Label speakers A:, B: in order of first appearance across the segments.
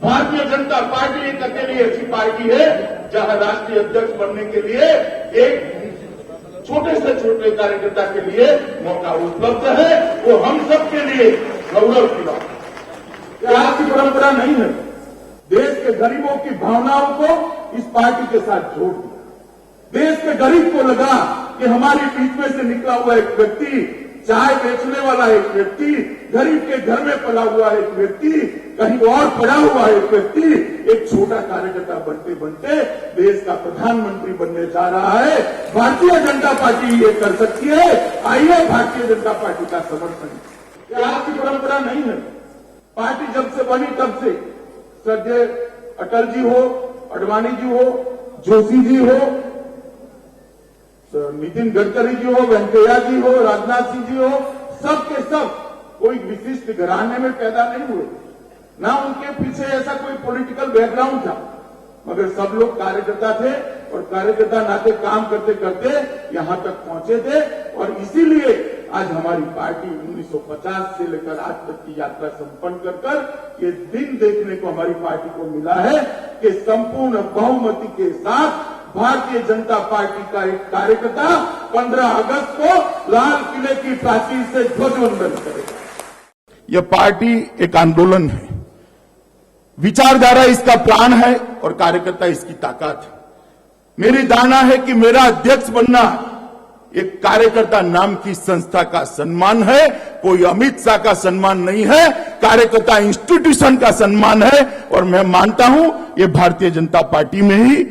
A: Bharatiya Janata party एक अकेली ऐसी पार्टी है जहां राष्ट्रीय अध्यक्ष बनने के लिए एक छोटे से छोटे कार्यकर्ता के लिए मौका उपलब्ध है। वो हम सब के लिए गौरव की बात है। यह आज की परंपरा नहीं है। देश के गरीबों की भावनाओं को इस पार्टी के साथ जोड़ दिया। देश के गरीब को लगा कि हमारी बीच में से निकला हुआ एक व्यक्ति, चाय बेचने वाला एक व्यक्ति, गरीब के घर में पला हुआ एक व्यक्ति, कहीं और पड़ा हुआ एक व्यक्ति एक छोटा कार्यकर्ता बनते बनते देश का प्रधानमंत्री बनने जा रहा है। भारतीय जनता पार्टी ये कर सकती है। आइए भारतीय जनता पार्टी का समर्थन। यह आज की परंपरा नहीं है। पार्टी जब से बनी तब से श्रद्धेय अटल जी हो, अडवाणी जी हो, जोशी जी हो, नितिन गडकरी जी हो, वेंकैया जी हो, राजनाथ सिंह जी हो, सब के सब कोई विशिष्ट घराने में पैदा नहीं हुए, ना उनके पीछे ऐसा कोई पॉलिटिकल बैकग्राउंड था, मगर सब लोग कार्यकर्ता थे और कार्यकर्ता नाते काम करते करते यहां तक पहुंचे थे। और इसीलिए आज हमारी पार्टी 1950 से लेकर आज तक की यात्रा संपन्न कर कर ये दिन देखने को हमारी पार्टी को मिला है कि संपूर्ण बहुमति के साथ भारतीय जनता पार्टी का एक कार्यकर्ता 15 अगस्त को लाल किले की प्राचीर से ध्वजवंदन करेगा। यह पार्टी एक आंदोलन है, विचारधारा इसका प्राण है और कार्यकर्ता इसकी ताकत है। मेरी धारणा है कि मेरा अध्यक्ष बनना एक कार्यकर्ता नाम की संस्था का सम्मान है, कोई अमित शाह का सम्मान नहीं है, कार्यकर्ता इंस्टीट्यूशन का सम्मान है। और मैं मानता हूं ये भारतीय जनता पार्टी में ही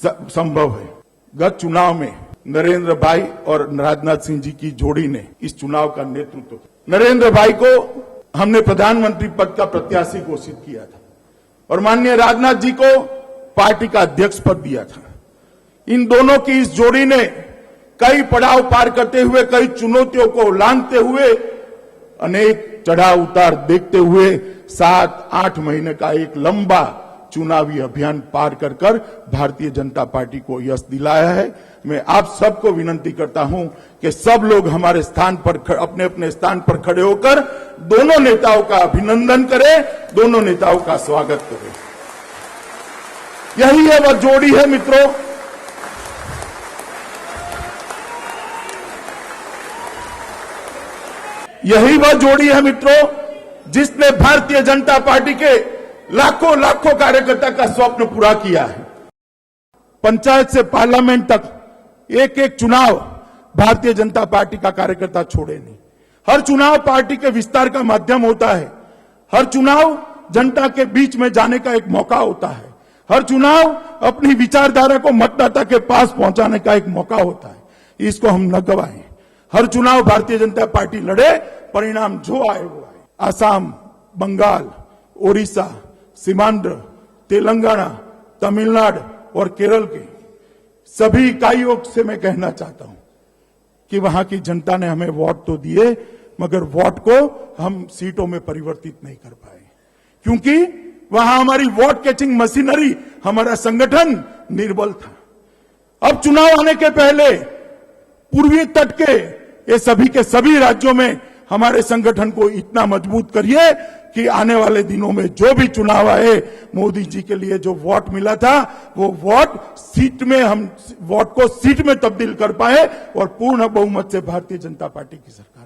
A: संभव है। गत चुनाव में नरेंद्र भाई और राजनाथ सिंह जी की जोड़ी ने इस चुनाव का नेतृत्व किया। नरेंद्र भाई को हमने प्रधानमंत्री पद का प्रत्याशी घोषित किया था और माननीय राजनाथ जी को पार्टी का अध्यक्ष पद दिया था। इन दोनों की इस जोड़ी ने कई पड़ाव पार करते हुए, कई चुनौतियों को लांघते हुए, अनेक चढ़ाव उतार देखते हुए 7-8 महीने का एक लंबा चुनावी अभियान पार कर कर भारतीय जनता पार्टी को यश दिलाया है। मैं आप सबको विनती करता हूं कि सब लोग हमारे स्थान पर अपने अपने स्थान पर खड़े होकर दोनों नेताओं का अभिनंदन करें, दोनों नेताओं का स्वागत करें। यही है वह जोड़ी है मित्रों, यही वह जोड़ी है मित्रों जिसने भारतीय जनता पार्टी के लाखों लाखों कार्यकर्ता का स्वप्न पूरा किया है। पंचायत से पार्लियामेंट तक एक एक चुनाव भारतीय जनता पार्टी का कार्यकर्ता छोड़े नहीं। हर चुनाव पार्टी के विस्तार का माध्यम होता है। हर चुनाव जनता के बीच में जाने का एक मौका होता है। हर चुनाव अपनी विचारधारा को मतदाता के पास पहुंचाने का एक मौका होता है। इसको हम न गवाएं। हर चुनाव भारतीय जनता पार्टी लड़े, परिणाम जो आए वो आए। आसाम, बंगाल, ओडिशा, सीमांध्र, तेलंगाना, तमिलनाडु और केरल के सभी इकाइयों से मैं कहना चाहता हूं कि वहां की जनता ने हमें वोट तो दिए, मगर वोट को हम सीटों में परिवर्तित नहीं कर पाए, क्योंकि वहां हमारी वोट कैचिंग मशीनरी, हमारा संगठन निर्बल था। अब चुनाव आने के पहले पूर्वी तट के ये सभी के सभी राज्यों में हमारे संगठन को इतना मजबूत करिए कि आने वाले दिनों में जो भी चुनाव आए, मोदी जी के लिए जो वोट मिला था वो वोट सीट में, हम वोट को सीट में तब्दील कर पाए और पूर्ण बहुमत से भारतीय जनता पार्टी की सरकार